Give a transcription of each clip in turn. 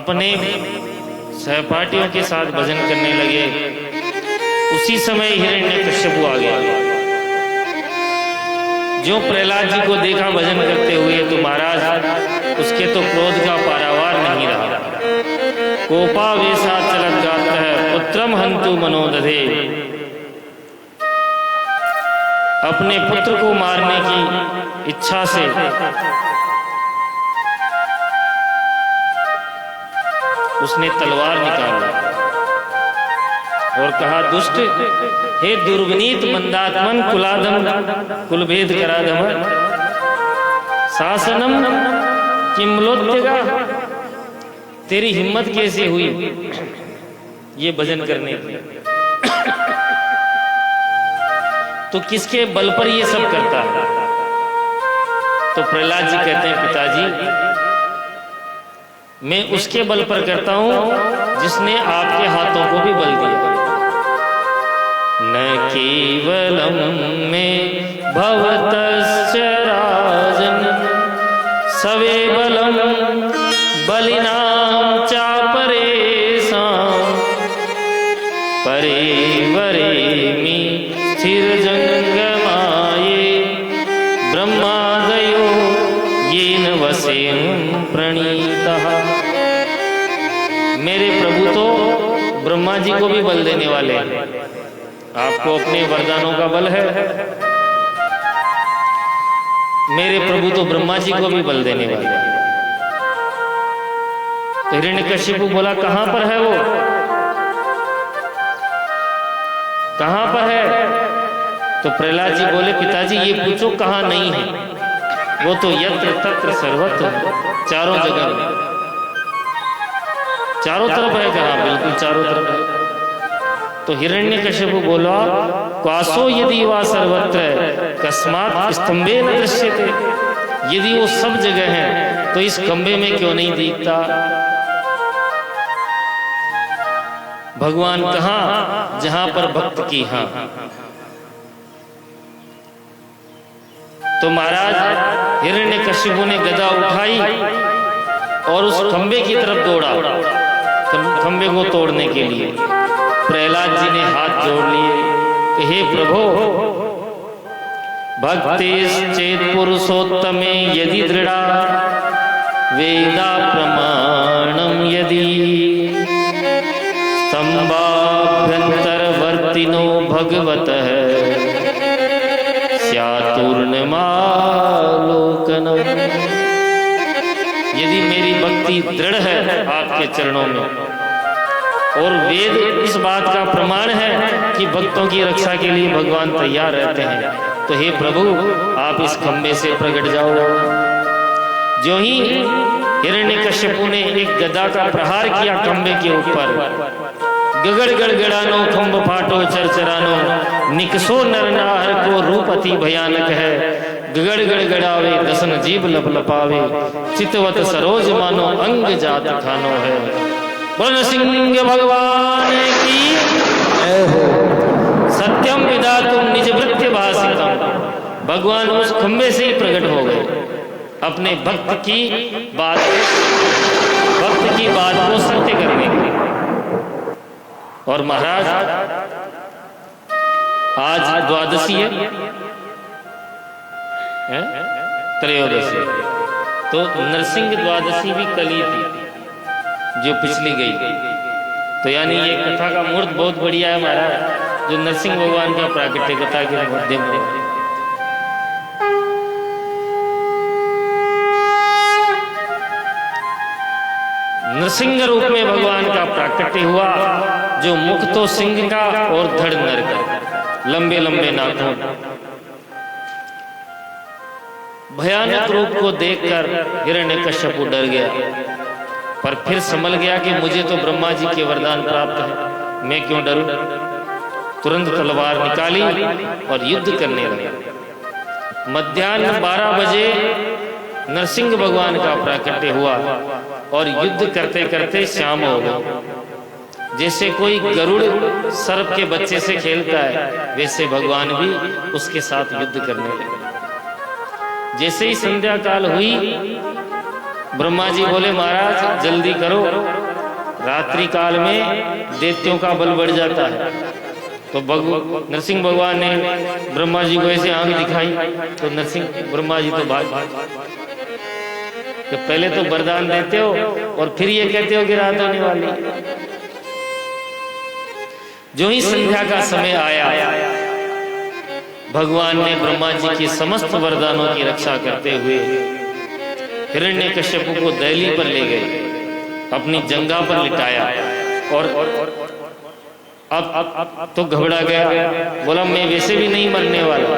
अपने सहपाठियों के साथ भजन करने लगे। उसी समय हिरण्यकश्यप आ गया। जो प्रहलाद जी को देखा भजन करते हुए तो महाराज उसके तो क्रोध का पारावार नहीं रहा। कोपावेशा चलत गाता है पुत्रम हंतु मनोदधे। अपने पुत्र को मारने की इच्छा से उसने तलवार निकाली और कहा, दुष्ट हे दुर्विनीत मंदात्मन कुलाधम कुलभेद कराधम शासनम किमलोत्यगा। तेरी हिम्मत कैसे हुई ये भजन करने की? तो किसके बल पर ये सब करता है? तो प्रहलाद जी कहते हैं, पिताजी मैं उसके बल पर करता हूं जिसने आपके हाथों को भी बल दिया। न केवलम में भवतस्य राजन सवे बलम बलिनाम चापरेसां परे वरेमि स्थिर जंगमाये ब्रह्मादयो येन वसेन प्रणीतः। मेरे प्रभु तो ब्रह्मा जी को भी बल देने वाले हैं। आपको अपने वरदानों का बल है। मेरे प्रभु तो ब्रह्मा जी को भी बल देने वाले हैं। तो हिरण्यकशिपु बोला, कहां पर है वो? कहां पर है? तो प्रहलाद जी बोले, पिताजी ये पूछो कहां नहीं है। वो तो यत्र तत्र सर्वत्र, चारों जगह, चारों तरफ है। कहां? बिल्कुल चारों तरफ है। तो हिरण्यकशिपु बोला, क्वासो यदि वा सर्वत्र कस्मात् स्तंभे न दृश्यते। यदि वो सब जगह है तो इस खंबे में क्यों नहीं दिखता? भगवान कहां? जहां पर भक्त की हां। तो महाराज हिरण्यकशिपु ने गदा उठाई और उस खंबे की तरफ दौड़ा, खंबे को तोड़ने के लिए। प्रहलाद जी ने हाथ जोड़ लिए कि हे प्रभु, भक्तिश्चेत पुरुषोत्तमे यदि दृढ़ा वेदा प्रमाणम यदि स्तंभाभ्यंतरवर्तिनो भगवतः स्यातूर्णमालोकनम। यदि मेरी भक्ति दृढ़ है आपके चरणों में और वेद इस बात का प्रमाण है कि भक्तों की रक्षा के लिए भगवान तैयार रहते हैं, तो हे प्रभु आप इस खंबे से प्रकट जाओ। जो ही हिरण्यकश्यपु ने एक गदा का प्रहार किया खंबे के ऊपर, गगड़ गड़गड़ानो खंब फाटो चरचरानो निकसो नरनाहर को रूप अति भयानक है। गगड़ गड़गड़ावे दसन जीव लपलपावे चितवत सरोज मानो अंग जात खानो है। बोल सिंह भगवान की सत्यम विधातुम निज वृत्य भाषितम। भगवान उस खंबे से ही प्रकट हो गए अपने भक्त की बात को सत्य करने के लिए। और महाराज आज द्वादशी है, त्रयोदशी, तो नरसिंह द्वादशी भी कल ही थी जो पिछली गई। तो यानी ये कथा का मुहूर्त बहुत बढ़िया है महाराज, जो नरसिंह भगवान का प्राकट्यकता के माध्यम में। नरसिंह रूप में भगवान का प्राकट्य हुआ, जो मुख तो सिंह का और धड़ नर का, लंबे लंबे नाखून। भयानक रूप को देखकर हिरण्यकश्यपु डर गया, पर फिर संभल गया कि मुझे तो ब्रह्मा जी के वरदान प्राप्त है, मैं क्यों डरूं। तुरंत तलवार निकाली और युद्ध करने लगा। मध्याह्न 12 बजे नरसिंह भगवान का प्राकट्य हुआ और युद्ध करते करते शाम हो गई। जैसे कोई गरुड़ सर्प के बच्चे से खेलता है, वैसे भगवान भी उसके साथ युद्ध करने लगे। जैसे ही संध्या काल हुई, ब्रह्मा जी बोले महाराज जल्दी करो, रात्रि काल में दैत्यों का बल बढ़ जाता है। तो नरसिंह भगवान ने ब्रह्मा जी को ऐसे आंख दिखाई तो ब्रह्मा जी तो भाग तो पहले तो वरदान देते हो और फिर ये कहते हो कि रात होने वाली। जो ही संध्या का समय आया, भगवान ने ब्रह्मा जी के समस्त वरदानों की रक्षा करते हुए हिरण्यकश्यप को दहली पर ले गए, अपनी जंघा पर लिटाया और अब तो घबरा गया। बोला मैं वैसे भी नहीं मरने वाला।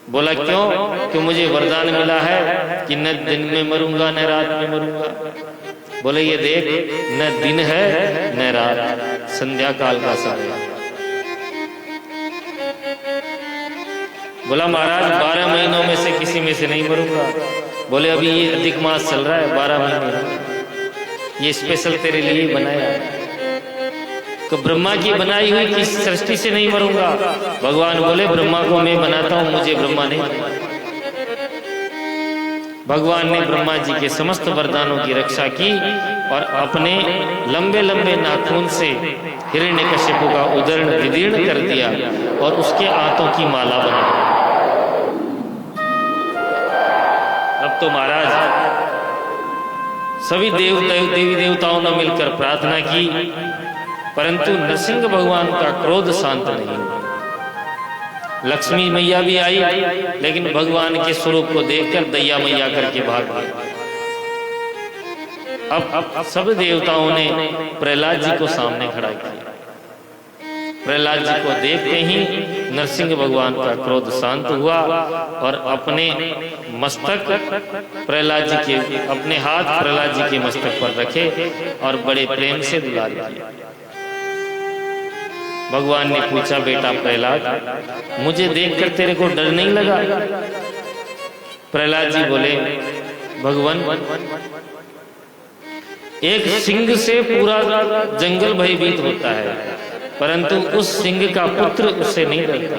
बोला क्यों? कि मुझे वरदान मिला है कि न दिन में मरूंगा न रात में मरूंगा। बोले ये देख, न दिन है न रात, संध्या काल का समय। बोला महाराज 12 महीनों में से किसी में से नहीं मरूंगा। बोले अभी ये अधिक मास चल रहा है, 12 महीने ये स्पेशल तेरे लिए बनाया है। तो ब्रह्मा की बनाई हुई किस सृष्टि से नहीं मरूंगा। भगवान बोले ब्रह्मा को मैं बनाता हूं, मुझे ब्रह्मा नहीं बनाता। भगवान ने ब्रह्मा जी के समस्त वरदानों की रक्षा की और अपने लंबे लंबे नाखून से हिरण्यकश्यप का उदरण विदीर्ण कर दिया और उसके आंतों की माला बना। अब तो महाराज सभी देवी देवताओं ने मिलकर प्रार्थना की, परंतु नरसिंह भगवान का क्रोध शांत नहीं हुआ। लक्ष्मी मैया भी आई, लेकिन भगवान के स्वरूप को देखकर दैया मैया करके भाग गए। अब सब देवताओं ने प्रहलाद जी को सामने खड़ा किया। प्रहलाद जी को देखते ही नरसिंह भगवान का क्रोध शांत हुआ और अपने मस्तक प्रहलाद जी के अपने हाथ प्रहलाद जी के मस्तक पर रखे और बड़े प्रेम से दुलार किया। भगवान ने पूछा बेटा प्रहलाद, मुझे देखकर तेरे को डर नहीं लगा? प्रहलाद जी बोले भगवान, एक सिंह से पूरा जंगल भयभीत होता है, परंतु उस सिंह का पुत्र उससे नहीं डरता।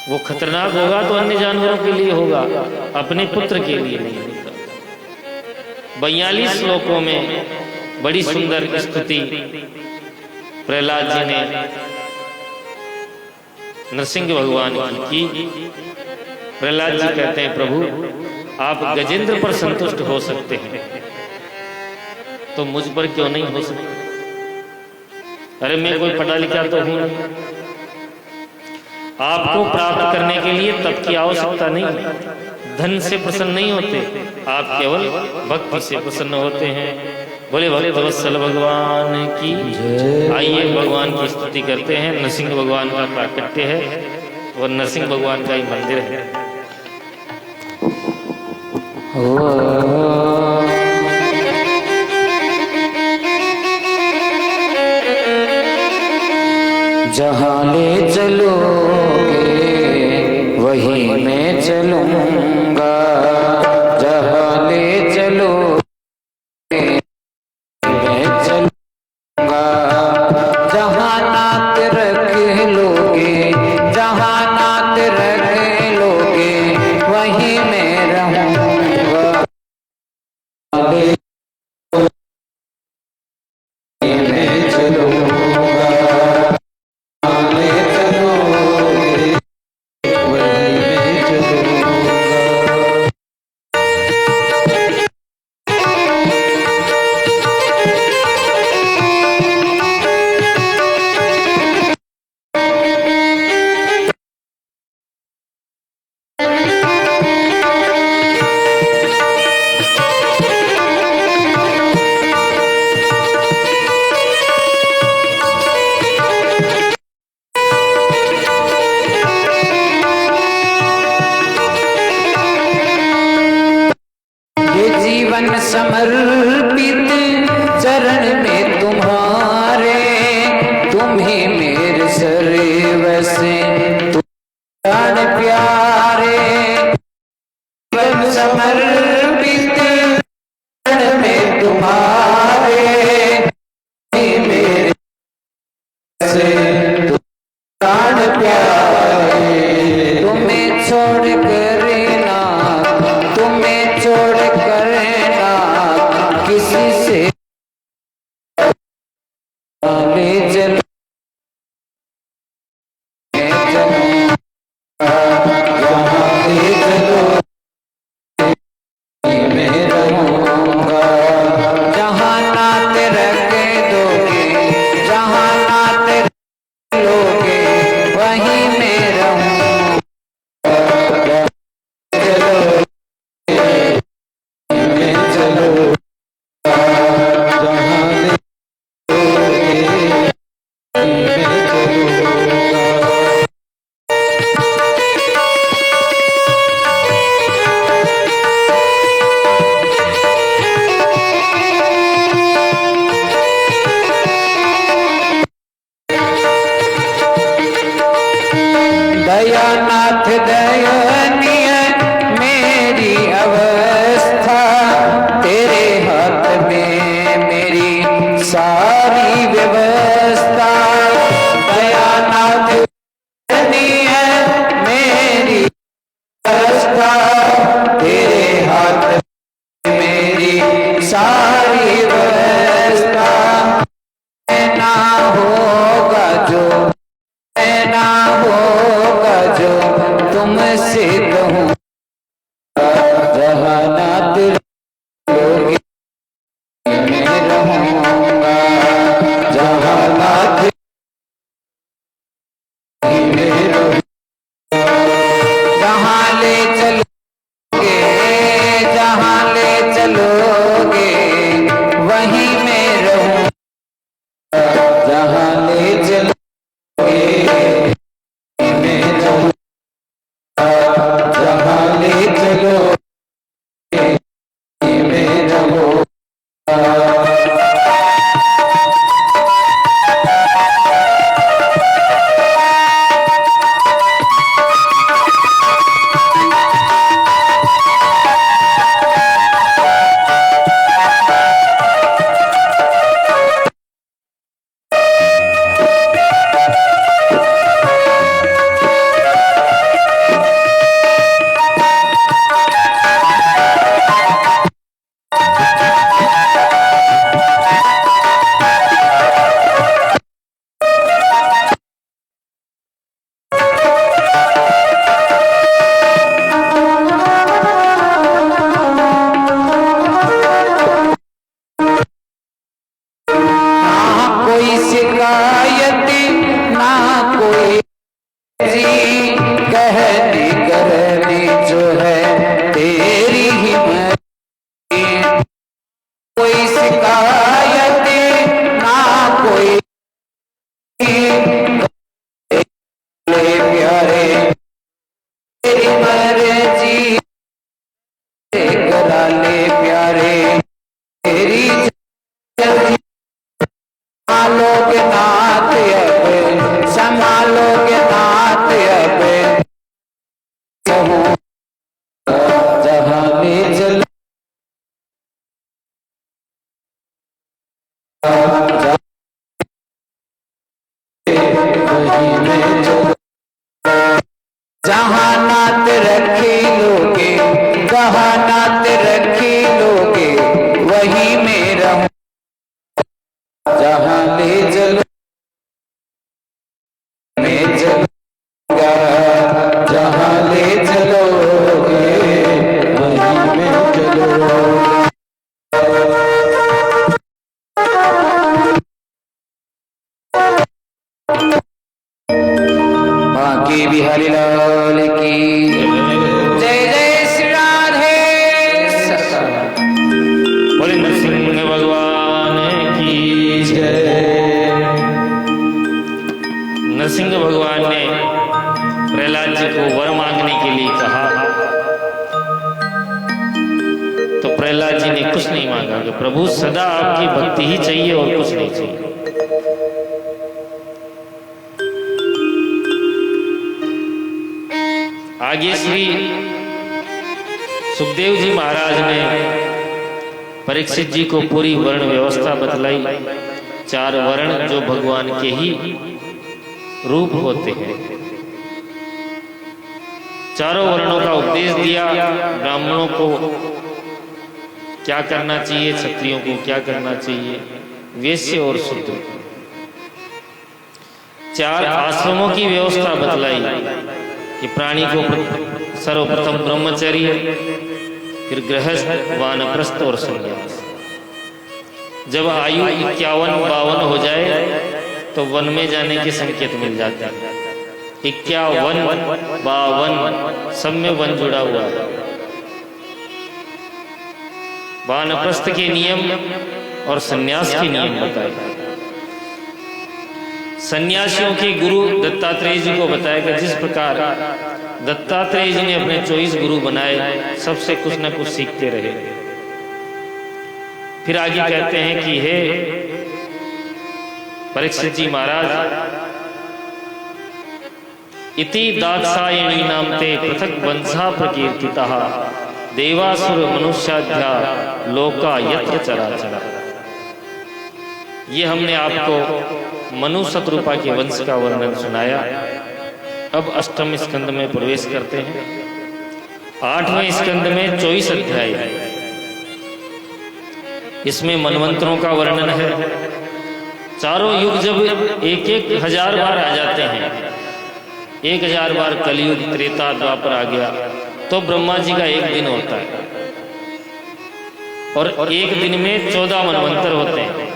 वो खतरनाक होगा तो अन्य जानवरों के लिए होगा, अपने पुत्र के लिए नहीं होगा। 42 श्लोकों में बड़ी सुंदर स्तुति प्रहलाद जी ने नरसिंह भगवान की। प्रहलाद जी कहते हैं प्रभु आप गजेंद्र पर संतुष्ट हो सकते हैं तो मुझ पर क्यों नहीं हो सकते? अरे मैं कोई पढ़ा लिखा तो हूं नहीं। आपको प्राप्त करने के लिए तप की आवश्यकता नहीं, धन से प्रसन्न नहीं होते, आप केवल भक्ति से प्रसन्न होते हैं। बोले भक्त वत्सल भगवान की। आइए भगवान की स्तुति करते हैं। नरसिंह भगवान का प्राकट्य है और नरसिंह भगवान का ही मंदिर है। जहाँ ले चलोगे वहीं मैं चलूंगा, जहाँ ले चलोगे मैं चलूंगा, जहाँ नात रख लोगे, जहाँ नात रख लोगे वहीं मैं रहूंगा। मैं चलूंगा सारी व्यवस्था दयानाथ करनी है मेरी व्यवस्था, तेरे हाथ में मेरी सारी व्यवस्था, ना होगा जो ना होगा जो तुमसे कहूँ, जहाँ नाथ लोगे मैं रहूँगा, जहाँ नाथ में रहूँगा, जहाँ ले चलोगे जहाँ ले चलोगे वहीं मैं रहूँगा, जहाँ ले चलोगे मैं रहूँगा, जहाँ ले चलोगे मैं रहूँगा। कोई शिकायत ना कोई कहनी करनी जो है तेरी ही मर्जी, कोई शिकायत ना कोई प्यारे तेरी मर्जी करा ले प्यारे तेरी संभालोगे नाथ अब, संभालोगे नाथ अब, कहूँ जहाँ ले चलो वहीं में चलो, जहाँ नाथ रखी लोगे जहाँ नाथ रखी लोगे वहीं में रहूँ, जहाँ ले चलो मैं चलूँगा, जहाँ ले चलोगे वहीं मैं चलूँगा। बांके बिहारी लाल की जय, जय श्री राधे सखा। बोले नरसिंह भगवान की जय। नरसिंह भगवान ने प्रहलाद जी को वर मांगने के लिए कहा तो प्रहलाद जी ने कुछ नहीं मांगा कि प्रभु सदा आपकी भक्ति ही चाहिए और कुछ नहीं चाहिए। आगे श्री सुखदेव जी महाराज ने परीक्षित जी को पूरी वर्ण व्यवस्था बतलाई, 4 वर्ण जो भगवान के ही रूप होते हैं, चारों वर्णों का उपदेश दिया। ब्राह्मणों को क्या करना चाहिए, क्षत्रियों को क्या करना चाहिए, वैश्य और शूद्र। 4 आश्रमों की व्यवस्था बतलाई कि प्राणी को सर्वप्रथम ब्रह्मचर्य, फिर गृहस्थ, वानप्रस्थ और संन्यास। जब आयु 51-52 हो जाए तो वन में जाने के संकेत मिल जाते हैं। 51-52 सब में वन जुड़ा हुआ है। वानप्रस्थ के नियम और संन्यास के नियम बताए। सन्यासियों के गुरु दत्तात्रेय जी को बताया कि जिस प्रकार दत्तात्रेय जी ने अपने 24 गुरु बनाए, सबसे कुछ न कुछ सीखते रहे। फिर आगे कहते हैं कि हे परीक्षित जी महाराज, इति दात्सायणी नामते पृथक वंशा प्रकीर्तितः देवासुर मनुष्याध्या लोका यत्र चराचर। ये हमने आपको मनु शतरूपा के वंश का वर्णन सुनाया। अब अष्टम स्कंद में प्रवेश करते हैं। 8वें स्कंद में 24 अध्याय है। इसमें मनवंतरों का वर्णन है। चारों युग जब एक एक हजार बार आ जाते हैं, 1000 बार कलयुग त्रेता द्वापर आ गया, तो ब्रह्मा जी का एक दिन होता है और एक दिन में 14 मनवंतर होते हैं।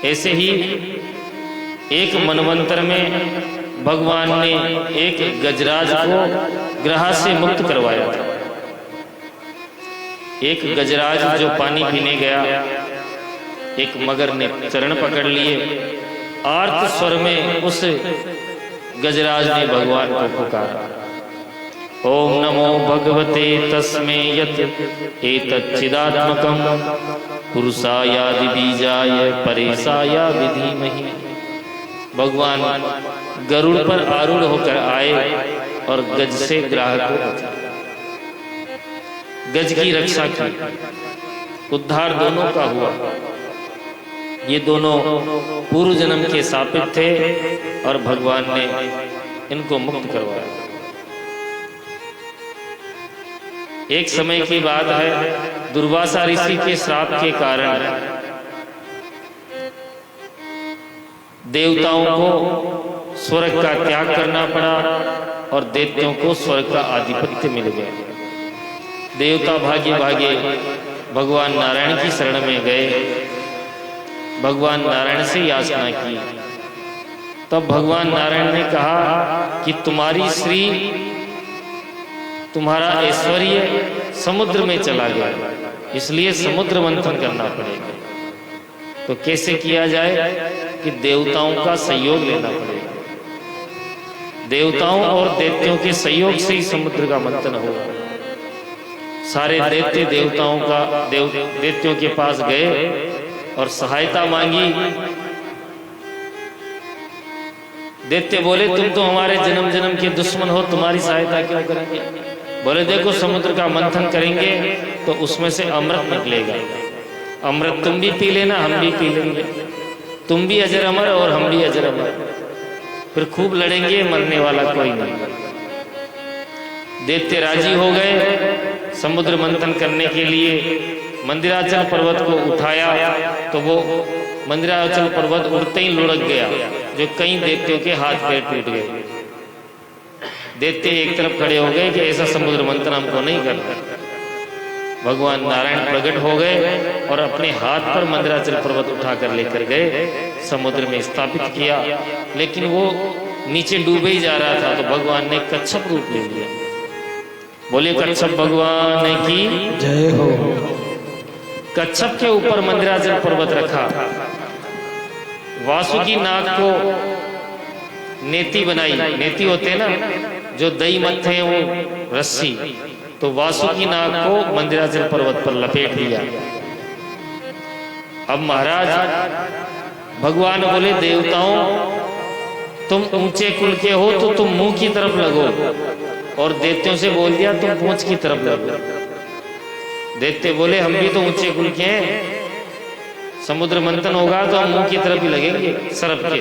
ऐसे ही एक मनवंतर में भगवान ने एक गजराज को ग्रह से मुक्त करवाया था। एक गजराज जो पानी पीने गया, एक मगर ने चरण पकड़ लिए, आर्त स्वर में उस गजराज ने भगवान को पुकारा, ओम नमो भगवते तस्मै यत् एतच्चिदात्मकं पुरुषायादि बीजाय परेशाय विधीमहि। भगवान गरुड़ पर आरूढ़ होकर आए और गज से ग्राह को बचा, गज की रक्षा की, उद्धार दोनों का हुआ। ये दोनों पूर्व जन्म के शापित थे और भगवान ने इनको मुक्त करवाया। एक समय की बात है, दुर्वासा ऋषि के श्राप के कारण देवताओं को स्वर्ग का त्याग करना पड़ा और दैत्यों को स्वर्ग का आधिपत्य मिल गया। देवता भागे भागे भगवान नारायण की शरण में गए, भगवान नारायण से याचना की। तब भगवान नारायण ने कहा कि तुम्हारी श्री, तुम्हारा ऐश्वर्य समुद्र में चला गया, इसलिए समुद्र मंथन करना पड़ेगा। तो कैसे किया जाए कि देवताओं का सहयोग लेना पड़ेगा। देवताओं और दैत्यों के सहयोग से ही समुद्र का मंथन होगा। सारे दैत्य देवताओं का दैत्यों के पास गए और सहायता मांगी। दैत्य बोले, तुम तो हमारे जन्म जन्म के दुश्मन हो, तुम्हारी सहायता क्यों करेंगे? बोले, देखो समुद्र का मंथन करेंगे तो उसमें से अमृत निकलेगा। अमृत तुम भी पी लेना, हम भी पी लेंगे, तुम भी अजर अमर और हम भी अजर अमर, फिर खूब लड़ेंगे, मरने वाला कोई नहीं। दैत्य राजी हो गए। समुद्र मंथन करने के लिए मंदिराचल पर्वत को उठाया तो वो मंदिराचल पर्वत उड़ते ही लुढ़क गया, जो कई दैत्यों के हाथ पैर टूट गए। दैत्य एक तरफ खड़े हो गए कि ऐसा समुद्र मंथन हमको नहीं करना। भगवान नारायण प्रकट हो गए और अपने हाथ पर मंदिराचल पर्वत उठाकर लेकर गए, समुद्र में स्थापित किया। लेकिन वो नीचे डूबे ही जा रहा था, तो भगवान ने कच्छप रूप ले लिया। बोले कच्छप भगवान की जय हो। कच्छप के ऊपर मंदिराचल पर्वत रखा, वासुकी नाग को नेति बनाई। नेति होते हैं ना, जो दही मत्थे हैं वो रस्सी, तो वासुकी नाग को मंदिराचल पर्वत पर लपेट दिया। अब महाराज भगवान बोले, देवताओं तुम ऊंचे कुल के हो तो तुम मुंह की तरफ लगो, और दैत्यों से बोल दिया तुम पूंछ की तरफ लगो। दैत्य बोले, हम भी तो ऊंचे कुल के हैं, समुद्र मंथन होगा तो हम मुंह की तरफ ही लगेंगे सर्प के।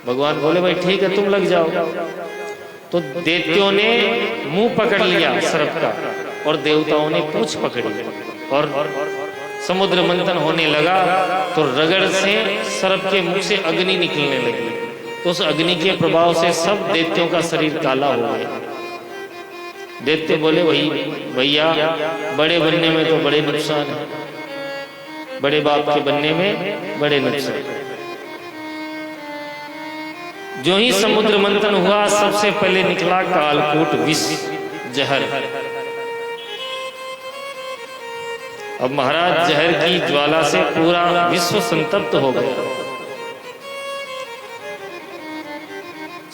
भगवान बोले, भाई ठीक है, तुम लग जाओ। तो दैत्यों ने मुंह पकड़ लिया सर्प का और देवताओं ने पूंछ पकड़ी, और समुद्र मंथन होने लगा तो रगड़ से सर्प के मुख से अग्नि निकलने लगी। तो उस अग्नि के प्रभाव से सब दैत्यों का शरीर काला हो गया। दैत्य बोले, वही भैया, बड़े बनने में तो बड़े नुकसान है, बड़े बाप के बनने में बड़े नुकसान। जो ही समुद्र मंथन हुआ, सबसे पहले निकला कालकूट विष जहर। अब महाराज जहर की ज्वाला से पूरा विश्व संतप्त हो गया।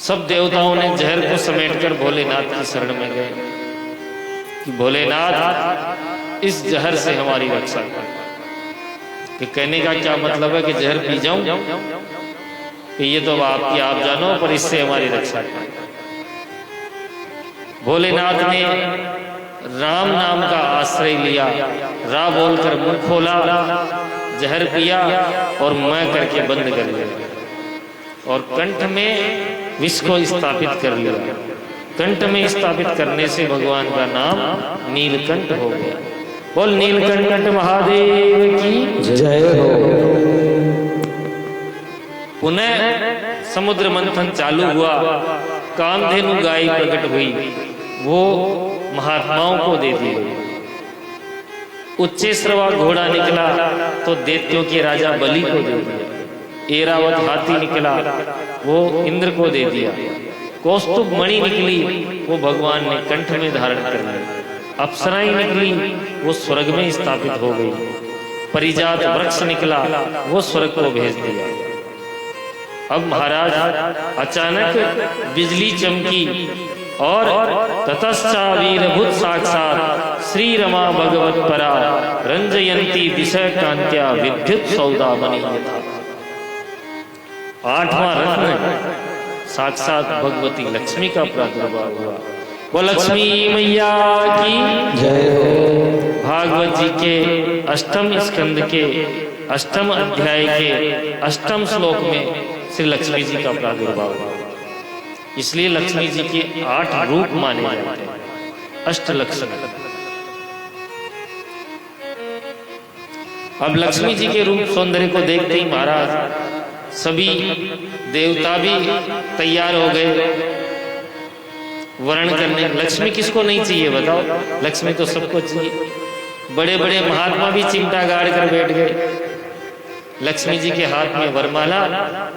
सब देवताओं ने जहर को समेटकर भोलेनाथ की शरण में गए कि भोलेनाथ इस जहर से हमारी रक्षा कर। कि कहने का क्या मतलब है कि जहर पी जाऊं? कि ये तो आपकी आप जानो, पर इससे हमारी रक्षा कर। भोलेनाथ ने राम नाम का आश्रय लिया, रा बोलकर मुंह खोला, जहर पिया और मैं करके बंद कर लिया और कंठ में विष को स्थापित कर लिया। कंठ में स्थापित करने से भगवान का नाम नीलकंठ हो गया। बोल नीलकंठ महादेव की जय हो। पुनः समुद्र मंथन चालू हुआ, कामधेनु गाय प्रकट हुई, वो महात्माओं को दे दी। उच्चेश्रवा घोड़ा निकला तो दैत्यों के राजा बलि को दे दिया। ऐरावत हाथी निकला, वो इंद्र को दे दिया। कौस्तुभ मणि निकली, वो भगवान ने कंठ में धारण कर लिया। अप्सराएं निकली, वो स्वर्ग में स्थापित हो गई। परिजात वृक्ष निकला, वो स्वर्ग को भेज दिया। अब महाराज अचानक बिजली चमकी और ततश्चावीरभूत साक्षात श्री रमा भगवत परा रंजयंती दिशा कांत्या विद्युत सौदामणि यथा। आठवां रत्न साक्षात भगवती लक्ष्मी का प्रादुर्भाव हुआ। वो लक्ष्मी मैया की जय हो। भागवत जी के अष्टम स्कंद के अष्टम अध्याय के अष्टम श्लोक में श्री लक्ष्मी जी का प्रादुर्भाव हुआ। इसलिए लक्ष्मी जी के 8 रूप माने जाते हैं, अष्टलक्ष्मी। अब लक्ष्मी जी के रूप सौंदर्य को देखते ही महाराज सभी देवता भी तैयार हो गए वर्ण करने। लक्ष्मी किसको नहीं चाहिए बताओ? लक्ष्मी तो सबको चाहिए। बड़े बड़े महात्मा भी चिंता गाड़ कर बैठ गए। लक्ष्मी जी के हाथ में वरमाला,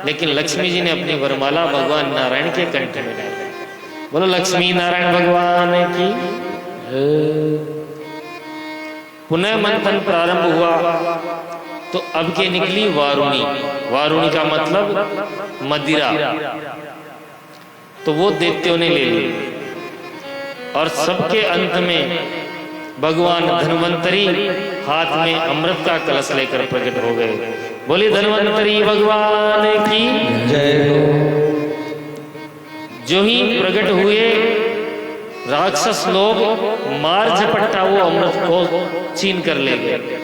लेकिन लक्ष्मी जी ने अपनी वरमाला भगवान नारायण के कंठ में डाली। बोलो लक्ष्मी नारायण भगवान की। पुनः मंथन प्रारंभ हुआ तो अब के निकली वारुणी। वारुणी का मतलब मदिरा, तो वो दैत्यों ने ले ली। और सबके अंत में भगवान धन्वंतरी हाथ में अमृत का कलश लेकर प्रकट हो गए। बोले धन्वंतरी भगवान की जय हो। जो ही प्रकट हुए राक्षस लोग मार झपट्टा वो अमृत को छीन कर ले गए।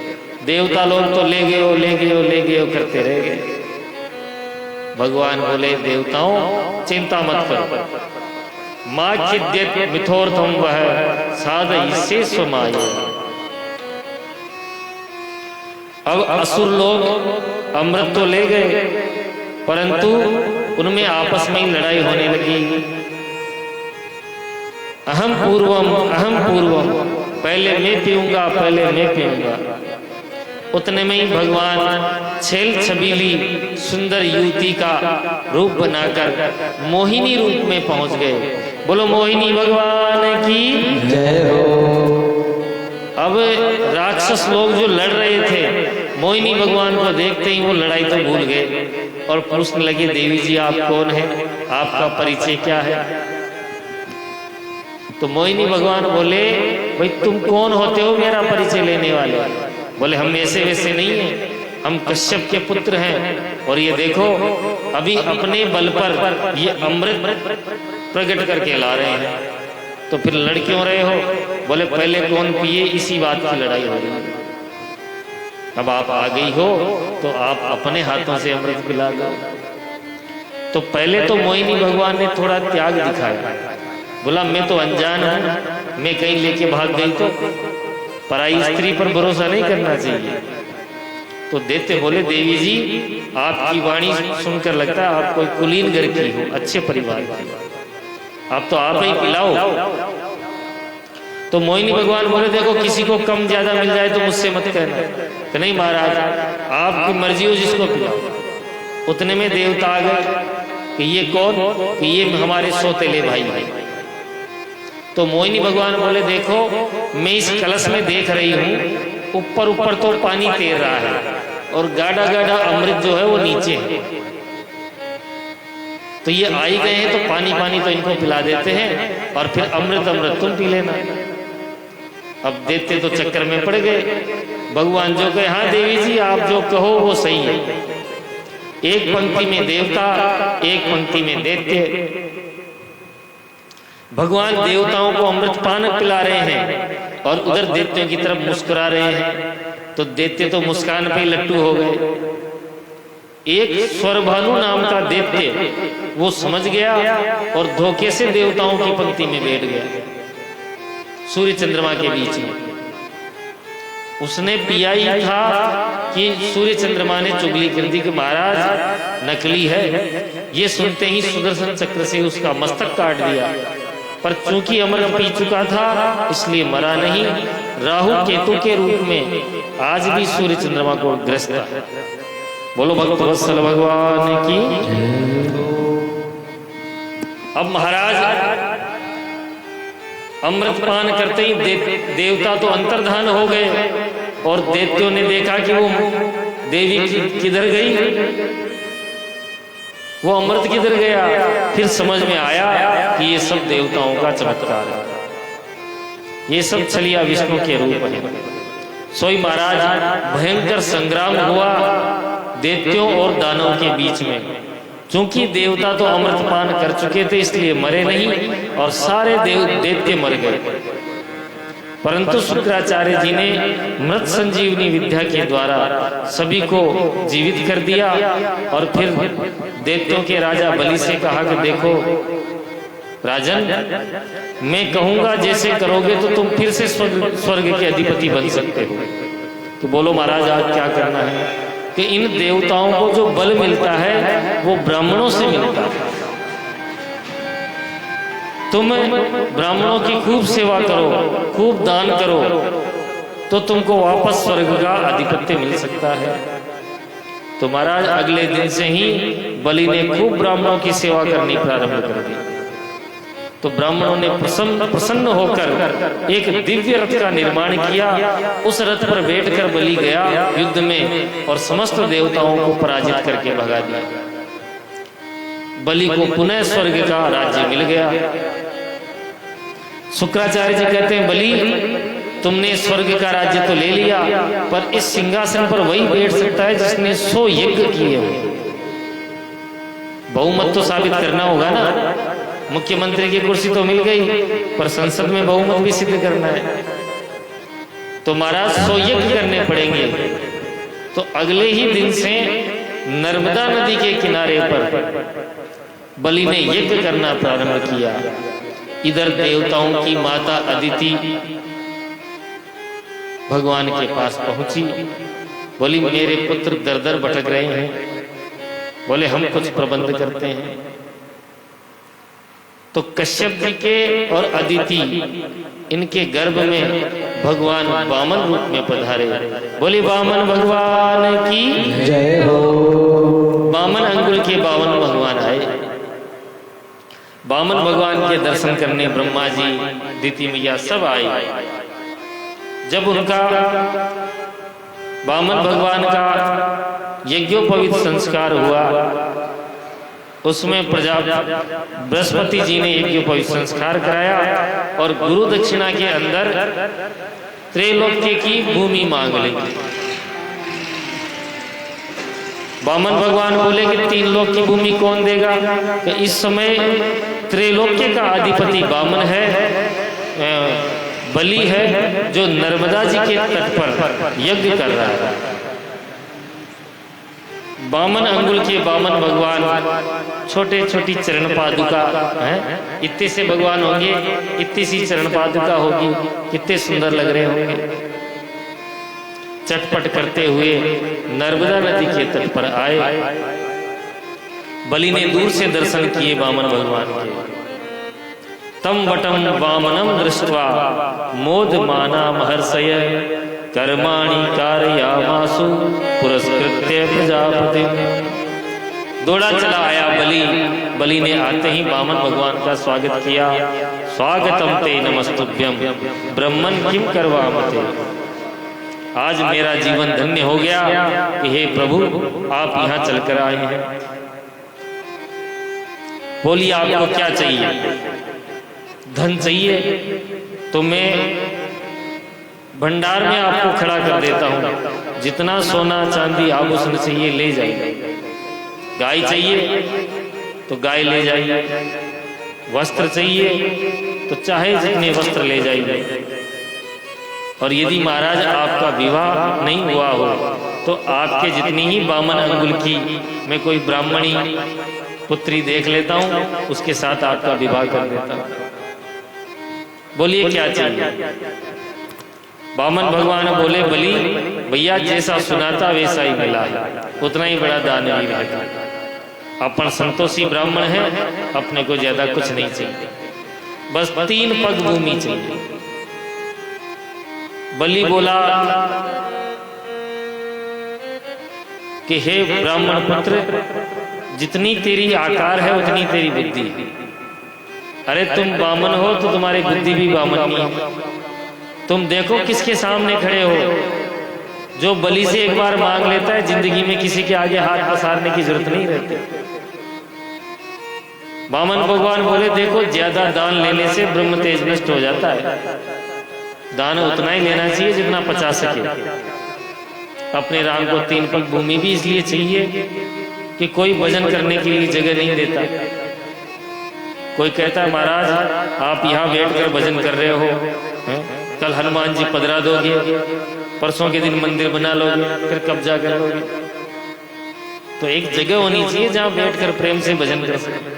देवता लोग तो ले गए ले गए करते रह गए। भगवान बोले देवताओं चिंता मत करो, माँ खिद्यत मिथोर्थम वह साधय से स्वमाय। अब असुर लोग अमृत तो ले गए, परंतु उनमें आपस में ही लड़ाई होने लगी। अहम पूर्वम, पहले मैं पीऊंगा, पहले मैं पीऊंगा। उतने में ही भगवान छेल छबीली सुंदर युवती का रूप बनाकर मोहिनी रूप में पहुंच गए। बोलो मोहिनी भगवान की जय हो। अब राक्षस लोग जो लड़ रहे थे मोहिनी भगवान को देखते ही वो लड़ाई तो भूल गए और पूछने लगे देवी जी आप कौन है, आपका परिचय क्या है? तो मोहिनी भगवान बोले भाई तुम कौन होते हो मेरा परिचय लेने वाले? बोले हम ऐसे वैसे नहीं है, हम कश्यप के पुत्र हैं और ये देखो अभी अपने बल पर ये अमृत प्रकट करके ला रहे हैं। तो फिर लड़ क्यों रहे हो? बोले पहले कौन पिए इसी बात की लड़ाई हो रही है। अब आप आ गई हो तो आप अपने हाथों से अमृत पिला दो। तो पहले तो मोहिनी भगवान ने थोड़ा त्याग दिखाया, बोला मैं तो अनजान हूं, मैं कहीं लेके भाग गई तो पराई स्त्री पर भरोसा नहीं करना चाहिए। तो देते बोले देवी जी आपकी वाणी सुनकर लगता है आप कोई कुलीन घर की हो, अच्छे परिवार की, आप तो आप ही पिलाओ। तो मोहिनी भगवान बोले देखो किसी को कम ज्यादा मिल जाए तो मुझसे मत कहना। तो नहीं महाराज आपकी मर्जी हो जिसको पिलाओ। उतने में देवता आ गए कि ये कौन? कि ये हमारे सौतेले भाई। तो मोहिनी भगवान बोले देखो मैं इस कलश में देख रही हूँ ऊपर तो पानी तैर रहा है और गाढ़ा गाढ़ा अमृत जो है वो नीचे है। तो ये आई गए हैं तो पानी तो इनको पिला देते हैं और फिर अमृत तुम पी लेना। अब देते तो चक्कर में पड़ गए। भगवान जो कहे हाँ देवी जी आप जो कहो वो सही है। एक पंक्ति में देवता, एक पंक्ति में दैत्य। भगवान देवताओं को अमृत पान पिला रहे हैं और उधर दैत्यों की तरफ मुस्कुरा रहे हैं। तो दैत्य तो मुस्कान पे लट्टू हो गए। एक स्वरभानु नाम का दैत्य वो समझ गया और धोखे से देवताओं की पंक्ति में बैठ गया, सूर्य चंद्रमा के बीच में। उसने पिया ही था कि सूर्य चंद्रमा ने चुगली कर दी कि महाराज नकली है। ये सुनते ही सुदर्शन चक्र से उसका मस्तक काट दिया, पर चूंकि अमृत पी चुका था इसलिए मरा नहीं। राहु केतु के रूप में आज भी सूर्य चंद्रमा को ग्रस्त है। बोलो भक्त वत्सल भगवान की। अब महाराज अमृतपान करते ही देवता तो अंतर्धान हो गए और दैत्यों ने देखा कि वो देवी किधर गई, वो अमृत किधर गया। फिर समझ में आया कि ये सब देवताओं का चमत्कार है, ये सब छलिया विष्णु के रूप है। सोई महाराज भयंकर संग्राम हुआ दैत्यों और दानवों के बीच में। चूंकि देवता तो अमृतपान कर चुके थे इसलिए मरे नहीं और सारे दैत्य मर गए। परंतु शुक्राचार्य जी ने मृत संजीवनी विद्या के द्वारा सभी को जीवित कर दिया और फिर दैत्यों के राजा बलि से कहा कि देखो राजन, मैं कहूंगा जैसे करोगे तो तुम फिर से स्वर्ग के अधिपति बन सकते हो। तो बोलो महाराज आज क्या करना है कि इन देवताओं को जो बल मिलता है वो ब्राह्मणों से मिलता है। तुम ब्राह्मणों की खूब सेवा करो, खूब दान करो, तो तुमको वापस स्वर्ग का आधिपत्य मिल सकता है। तो महाराज अगले दिन से ही बलि ने खूब ब्राह्मणों की सेवा करनी प्रारंभ कर दी। तो ब्राह्मणों ने प्रसन्न होकर एक दिव्य रथ का निर्माण किया। उस रथ पर बैठकर बलि गया युद्ध में और समस्त देवताओं को पराजित करके भगा दिया। बलि को पुनः स्वर्ग का राज्य मिल गया। शुक्राचार्य जी कहते हैं बलि तुमने स्वर्ग का राज्य तो ले लिया, पर इस सिंहासन पर वही बैठ सकता है जिसने 100 यज्ञ किए हो। बहुमत तो साबित करना होगा ना। मुख्यमंत्री की कुर्सी तो मिल गई, पर संसद में बहुमत भी सिद्ध करना है। तो महाराज 100 यज्ञ करने पड़ेंगे। तो अगले ही दिन से नर्मदा नदी के किनारे पर बलि ने यज्ञ करना प्रारंभ किया। इधर देवताओं की माता अदिति भगवान के पास पहुंची, बोली मेरे पुत्र दर दर भटक रहे हैं, बोले हम कुछ प्रबंध करते हैं। तो कश्यप जी के और अदिति इनके गर्भ में भगवान वामन रूप में पधारे। बोली वामन भगवान की जय हो। वामन अंगुल के 52 भगवान आए। वामन भगवान के दर्शन करने ब्रह्मा जी, दिति मैया सब आए। जब उनका वामन भगवान का यज्ञोपवीत संस्कार हुआ, उसमें प्रजा बृहस्पति जी ने यज्ञोपवीत संस्कार कराया और गुरु दक्षिणा के अंदर त्रैलोक्य की भूमि मांग ली। वामन भगवान बोले कि 3 लोक की भूमि कौन देगा? कि इस समय त्रैलोक्य का अधिपति वामन है, बलि है, जो नर्मदा जी के तट पर यज्ञ कर रहा है। वामन अंगुल के वामन भगवान छोटे छोटी चरण पादुका है, इतने से भगवान होंगे, इतनी सी चरण पादुका होगी, कितने सुंदर लग रहे होंगे। चटपट करते हुए नर्मदा नदी के तट पर आए। बलि ने दूर से दर्शन किए वामन भगवान के। तम वटम वामनम दृष्ट्वा मोदमाना महर्षय कर्माणि कारयामासु पुरस्कृत्य प्रजापति। दौड़ा चला आया बलि। बलि ने आते ही वामन भगवान का स्वागत किया। स्वागतम ते नमस्तुभ्यम ब्रह्मन किम करवामते। आज मेरा जीवन धन्य हो गया कि हे प्रभु आप यहाँ चलकर आए हैं। बोलिए आपको क्या चाहिए? धन चाहिए तो मैं भंडार में आपको खड़ा कर देता हूँ। जितना सोना चांदी आभूषण चाहिए ले जाइए। गाय चाहिए तो गाय ले जाइए। वस्त्र चाहिए तो चाहे जितने वस्त्र ले जाइए। और यदि महाराज आपका विवाह नहीं हुआ हो तो आपके जितनी ही बामन अंगुल की मैं कोई ब्राह्मणी पुत्री देख लेता हूं, उसके साथ आपका विवाह कर देता हूं। बोलिए क्या चाहिए? बामन भगवान बोले, बलि भैया जैसा सुना था वैसा ही मिला है, उतना ही बड़ा दानवीर है। अपन संतोषी ब्राह्मण है, अपने को ज्यादा कुछ नहीं चाहिए, बस 3 पग भूमि चाहिए। बलि बोला कि हे ब्राह्मण पुत्र, जितनी तेरी आकार है उतनी तेरी बुद्धि है। अरे तुम बामन हो तो तुम्हारी बुद्धि भी बामन ही है। तुम देखो किसके सामने खड़े हो। जो बलि से एक बार मांग लेता है, जिंदगी में किसी के आगे हाथ पसारने की जरूरत नहीं रहती। बामन भगवान बोले, देखो ज्यादा दान लेने से ब्रह्म तेज नष्ट हो जाता है। दान उतना ही लेना चाहिए जितना पचा सके। अपने राम को 3 पग भूमि भी इसलिए चाहिए कि कोई भजन करने के लिए जगह नहीं देता। कोई कहता है महाराज आप यहाँ बैठकर भजन कर रहे हो, कल हनुमान जी पधरा दोगे, परसों के दिन मंदिर बना लोगे, फिर कब्जा कर लोगे। तो एक जगह होनी चाहिए जहाँ बैठकर प्रेम से भजन कर सके।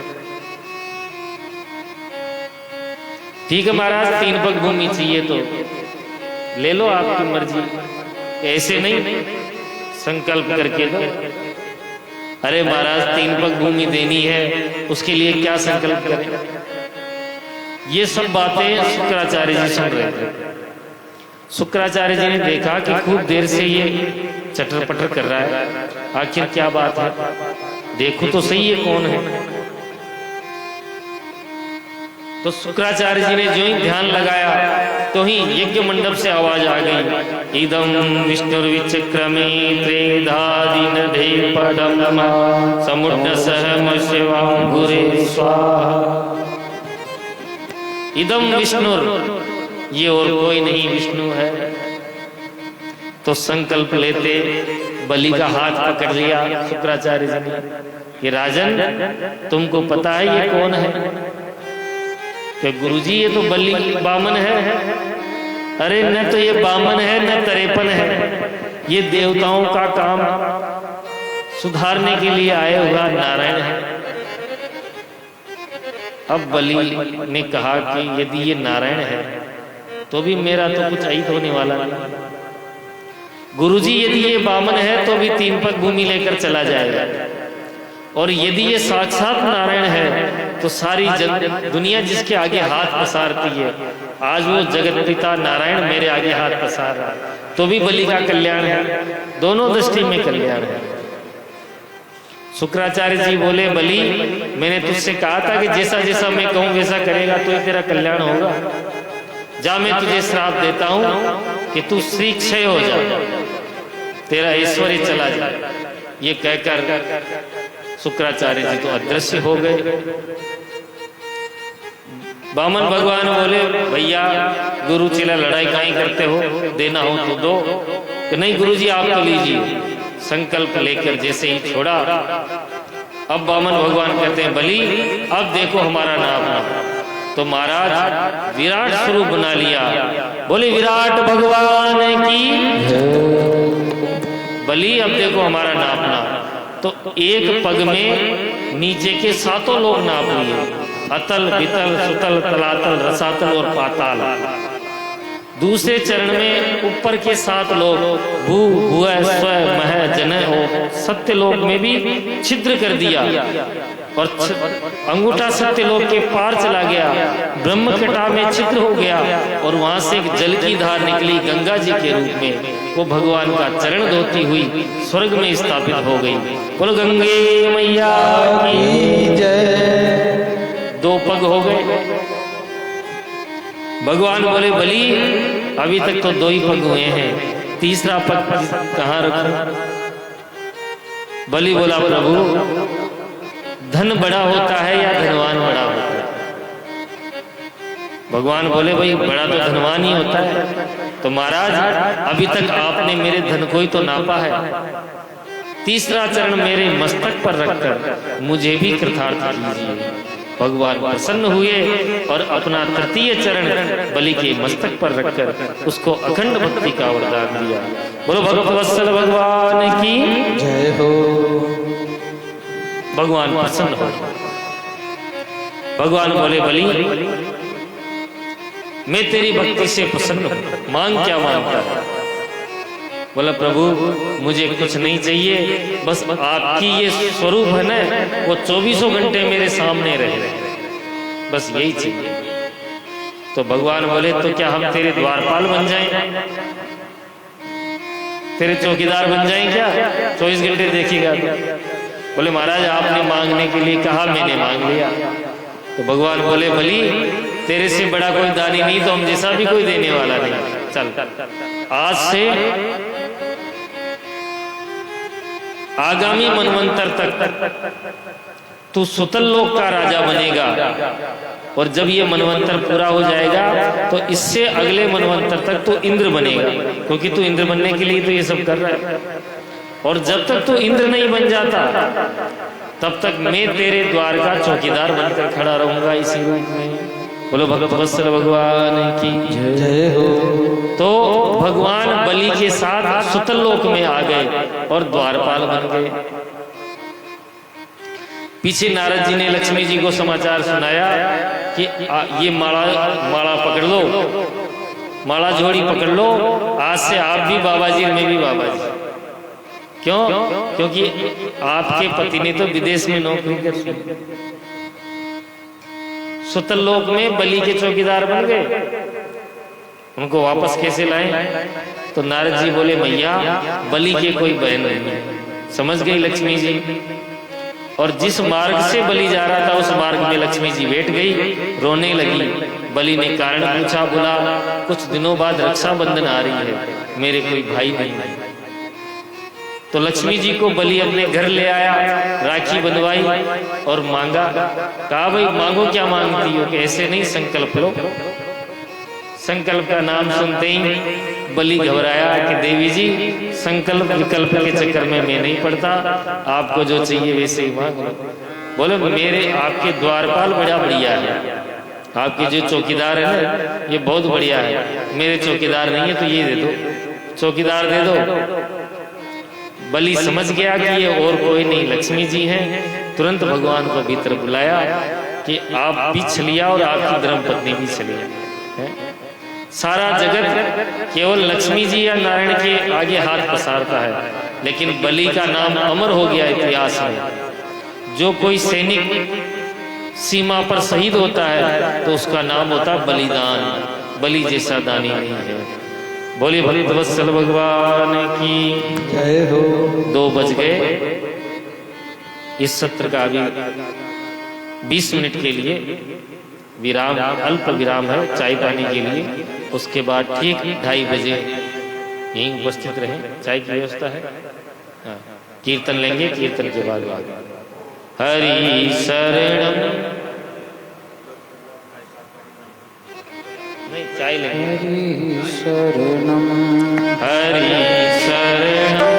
ठीक है महाराज 3 पग भूमि चाहिए तो ले लो, आपकी मर्जी, ऐसे नहीं संकल्प करके दो। अरे महाराज 3 पग भूमि देनी है, उसके लिए क्या संकल्प करें? ये सब बातें शुक्राचार्य जी सुन रहे थे। शुक्राचार्य जी ने देखा कि खूब देर से ये चटर पटर कर रहा है, आखिर क्या बात है, देखो तो सही ये कौन है। तो शुक्राचार्य जी ने जो ही ध्यान लगाया तो ही यज्ञ मंडप से आवाज आ गई, इदम विष्णुर्विचक्रमे त्रेधादिनधे पदम समुद्र सहम शिवांगुरे स्वाहा। इदम विष्णुर, ये और कोई नहीं विष्णु है। तो संकल्प लेते बलि का हाथ पकड़ लिया शुक्राचार्य जी ने, ये राजन तुमको पता है ये कौन है? कि गुरुजी ये तो बलि बामन है। अरे न तो ये बामन है न तरेपन है, ये देवताओं का काम सुधारने के लिए आए हुआ नारायण है। अब बलि ने कहा कि यदि ये नारायण है तो भी मेरा तो कुछ अहित होने वाला नहीं। गुरुजी यदि ये बामन है तो भी 3 पग भूमि लेकर चला जाएगा, और यदि ये साक्षात नारायण है तो सारी दुनिया जिसके आगे हाथ पसारती है, आज वो जगत पिता नारायण मेरे आगे हाथ पसार रहा है, तो भी बलि का कल्याण है, दोनों दृष्टि में कल्याण है। शुक्राचार्य जी बोले, बलि मैंने तुझसे कहा था कि जैसा जैसा मैं कहूं वैसा करेगा तो तेरा कल्याण होगा। जा मैं तुझे श्राप देता हूं कि तू श्री क्षय हो जा, तेरा ऐश्वर्य चला जाए। ये कहकर शुक्राचार्य जी तो अदृश्य हो गए। बामन भगवान बोले, भैया गुरु चेला लड़ाई काहे करते हो, देना हो तो दो। कि नहीं गुरुजी आप तो लीजिए। संकल्प लेकर जैसे ही छोड़ा, अब बामन भगवान कहते हैं, बलि अब देखो हमारा नाम ना। तो महाराज विराट स्वरूप बना लिया। बोले विराट भगवान की। बलि अब देखो हमारा नापना। तो एक पग में नीचे के 7 लोग नाप लिए, अतल वितल सुतल तलातल रसातल और पाताल। दूसरे चरण में ऊपर के 7 लोग भू भुव स्व मह जन और सत्यलोक में भी छिद्र कर दिया, और अंगूठा सत्यलोक के पार चला गया, ब्रह्म कटा में छिद्र हो गया, और वहां से एक जल की धार निकली गंगा जी के रूप में। वो भगवान का चरण धोती हुई स्वर्ग में स्थापित हो गई। बोलो गंगे मैया की जय। 2 पग हो गए। भगवान बोले, बलि अभी तक तो 2 ही पग हुए हैं, तीसरा पग कहाँ रखूं? बलि बोला, प्रभु धन बड़ा होता है या धनवान बड़ा होता है? भगवान बोले, भाई बड़ा तो धनवान ही होता है। तो महाराज अभी तक आपने मेरे धन को ही तो नापा है, तीसरा चरण मेरे मस्तक पर रखकर मुझे भी कृतार्थ कीजिए। भगवान प्रसन्न हुए और अपना तृतीय चरण बलि के मस्तक पर रखकर उसको अखंड भक्ति का वरदान दिया। बोलो भक्तवत्सल भगवान की जय हो। भगवान प्रसन्न हो। भगवान बोले बलि मैं तेरी भक्ति से प्रसन्न हूं, मांग क्या मांगता है? बोला प्रभु मुझे कुछ नहीं चाहिए, बस आपकी ये स्वरूप है ना वो 24 घंटे मेरे सामने रहे, बस यही चाहिए। तो भगवान बोले तो क्या हम तेरे द्वारपाल बन जाएं, तेरे चौकीदार बन जाएं क्या? 24 घंटे देखिएगा। बोले महाराज आपने मांगने के लिए कहा, मैंने मांग लिया। तो भगवान बोले बलि तेरे से बड़ा कोई दानी नहीं, तो हम जैसा भी कोई देने वाला नहीं। चल आज से आगामी मनवंतर तक तू सुतल लोक का राजा बनेगा, और जब ये मनवंतर पूरा हो जाएगा तो इससे अगले मनवंतर तक तू इंद्र बनेगा, क्योंकि तू इंद्र बनने के लिए तो ये सब कर रहा है। और जब तक तू इंद्र नहीं बन जाता तब तक मैं तेरे द्वार का चौकीदार बनकर खड़ा रहूंगा इसी रूप में। बोलो भक्तवत्सल भगवान की जय हो। तो भगवान बलि के साथ सुतल लोक में आ गए और द्वारपाल बन गए। पीछे नारद जी ने लक्ष्मी जी को समाचार सुनाया कि ये माला पकड़ लो, माला जोड़ी पकड़ लो, आज से आप भी बाबा जी मैं भी बाबा जी। क्यों? क्योंकि आपके पति ने तो विदेश में नौकरी कर, सुतल लोक में बलि के चौकीदार बन गए, उनको वापस कैसे लाएं? तो नारद जी बोले मैया बलि के कोई बहन नहीं है। समझ गई लक्ष्मी जी। और जिस मार्ग से बलि जा रहा था उस मार्ग में लक्ष्मी जी बैठ गई, रोने लगी। बलि ने कारण पूछा, बोला कुछ दिनों बाद रक्षाबंधन आ रही है, मेरे कोई भाई नहीं है। तो लक्ष्मी जी को बलि अपने घर ले आया, राखी बंधवाई और मांगा। कहा भाई मांगो, क्या मांगती हो? कि ऐसे नहीं, संकल्प लो। संकल्प का नाम सुनते ही बलि घबराया कि देवी जी संकल्प विकल्प के चक्कर में मैं नहीं पड़ता, आपको जो चाहिए वैसे ही मांग लो। बोले मेरे आपके द्वारपाल बड़ा बढ़िया है, आपके जो चौकीदार है ना ये बहुत बढ़िया है, मेरे चौकीदार नहीं है तो ये दे दो, चौकीदार दे दो। बलि समझ गया कि ये और कोई नहीं लक्ष्मी जी हैं, तुरंत भगवान को भीतर बुलाया कि आप भी चलिए और आपकी धर्मपत्नी भी चलिए। सारा जगत केवल लक्ष्मी जी या नारायण के आगे हाथ पसारता है, लेकिन बलि का नाम अमर हो गया इतिहास में। जो कोई सैनिक सीमा पर शहीद होता है तो उसका नाम होता बलिदान, बलि जैसा दानी नहीं है। बोलिए भक्तवत्सल भगवान की जय हो। 2 बज गए। इस सत्र का अभी 20 मिनट के लिए विराम, अल्प विराम है चाय पानी के लिए। उसके बाद ठीक 2:30 बजे यहीं उपस्थित रहें, चाय की व्यवस्था है। कीर्तन लेंगे, कीर्तन के बाद हरि शरणम, नहीं चाय लेंगे। हरि शरणम, हरि शरणम,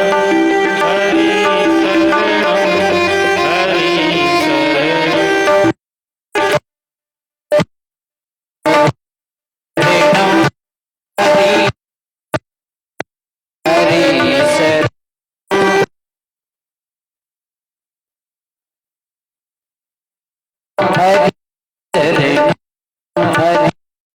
हरि शरणम, हरि शरणम, हरि शरणम, हरि